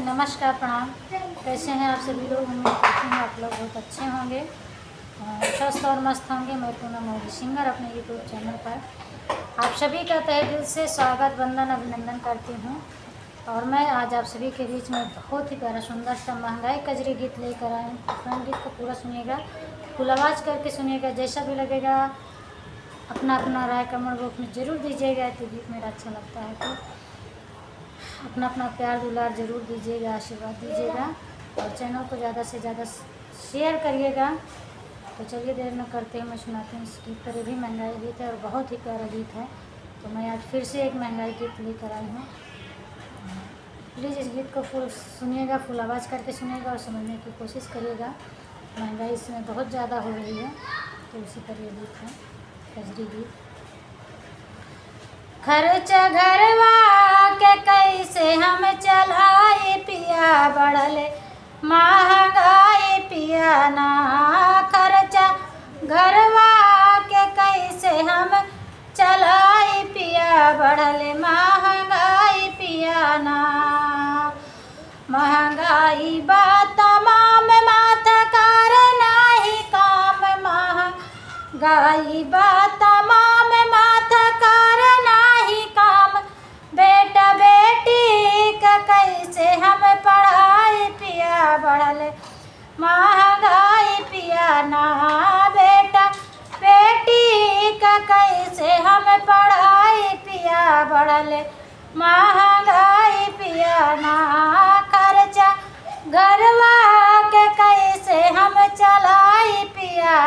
नमस्कार, प्रणाम। कैसे हैं आप सभी लोग? उम्मीद करती हूँ आप लोग बहुत अच्छे होंगे, स्वस्थ और मस्त होंगे। मैं पूनम मोदी सिंगर अपने यूट्यूब चैनल पर आप सभी का तहे दिल से स्वागत, वंदन, अभिनंदन करती हूँ। और मैं आज आप सभी के बीच में बहुत ही प्यारा सुंदर सा महंगाई कजरी गीत लेकर आए हूँ। फ्रेंड, गीत को पूरा सुनिएगा, फुल आवाज़ करके सुनिएगा। जैसा भी लगेगा अपना अपना राय कमेंट बॉक्स में ज़रूर दीजिएगा। तो गीत मेरा अच्छा लगता है तो अपना अपना प्यार दुलार ज़रूर दीजिएगा, आशीर्वाद दीजिएगा और चैनल को ज़्यादा से ज़्यादा शेयर करिएगा। तो चलिए देर न करते हैं, मैं सुनाती हूँ इस गीत पर। ये भी महंगाई गीत है और बहुत ही प्यारा गीत है। तो मैं आज फिर से एक महंगाई गीत लेकर आई हूँ। प्लीज़ इस गीत को फुल सुनिएगा, फुल आवाज़ करके सुनिएगा और समझने की कोशिश करिएगा। महंगाई इसमें बहुत ज़्यादा हो रही है, तो उसी पर ये गीत है, कजरी गीत। खर्चा घरवा के कैसे हम चलाए पिया, बढ़ले महंगाई पिया ना। खर्चा घरवा के कैसे हम चलाए पिया, बढ़ले महंगाई पिया ना। महंगाई बा तमाम माथा कर नाही काम, महंगाई बा तमाम माथा कर नाही काम। बेटा बेटी का कैसे हम पढ़ाई पिया, बढ़ले महंगाई पिया ना। बेटा बेटी का कैसे हम पढ़ाई पिया, बढ़ले महंगाई पिया ना। खर्चा घरवा के कैसे हम चलाई पिया,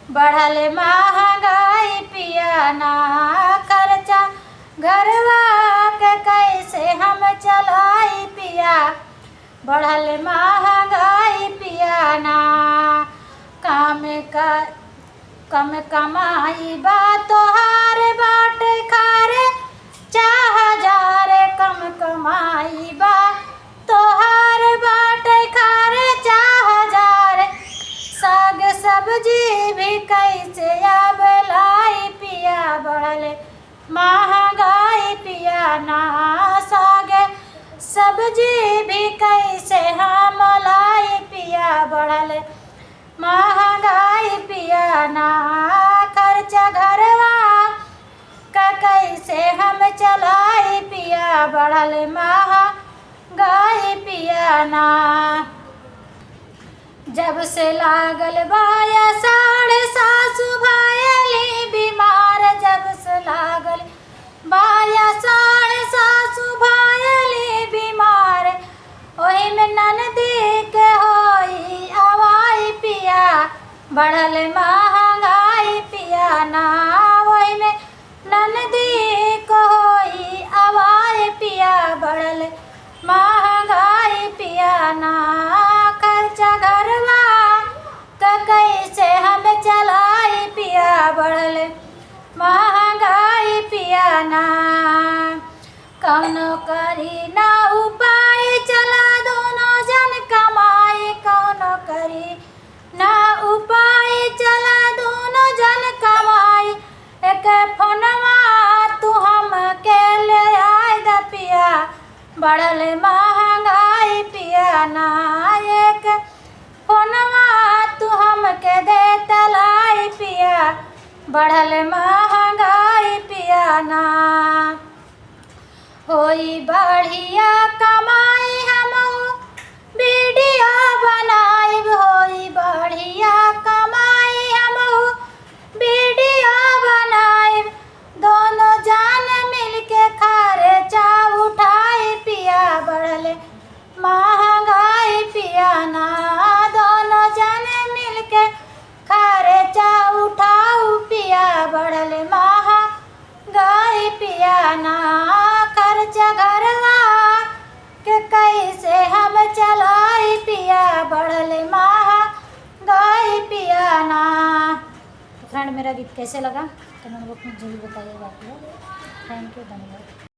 बढ़ले महंगाई पिया ना। खर्चा घरवा के कैसे हम चलाई पिया, बढ़ले महंगाई पिया ना। कम कमाई बा तोहार बाट खारे, चाह जारे कम कमाई बा तोहार बाट खारे, चाह जारे। साग सब्जी भी कैसे अब लाई पिया, बढ़ले महंगाई पिया ना। साग सब्जी भी कैसे हम लाई पिया, बढ़ले महंगाई पिया ना। खर्चा घरवा का कैसे हम चलाई पिया, बढ़ले महंगाई पिया ना। जब से लागल बाया साढ़े सासु भायली बीमार, जब से लागल बाया साढ़े सासु भायली बीमार। ओही में ननदी के होई आवाई पिया, बढ़ल महंगाई पिया ना। ओही में ननदी को होई आवाई पिया, बढ़ल महंगाई पिया ना। खर्चा घरवा का कैसे हम चलाई पिया, बढ़ले महंगाई पिया ना। कौनो करी ना उपाय, चला दोनों जन कमाई। कौनो करी ना उपाय, चला दोनों जन कमाई। एक फोनवा तू हम के ले आय द पिया, बढ़ले महंगाई पिया ना। एक फोनवा तू हम के दे तलाई पिया, बढ़ल महंगाई पिया ना। होई बढ़िया कमाई हमहू वीडियो बनाई, होई बढ़िया कमाई हमहू वीडियो बनाई। दोनों जान मिलके खर्चा उठाई पिया, बढ़ले महंगाई पिया ना। दोनों जाने मिलके खर्चा उठाऊ पिया, बढ़ले महंगाई पिया ना। खर्चा घरवा के कैसे हम चलाई पिया, बढ़ले महंगाई पिया ना। फ्रेंड, मेरा गीत कैसे लगा कमेंट बॉक्स में जरूर बताइएगा आप लोग। थैंक यू, धन्यवाद।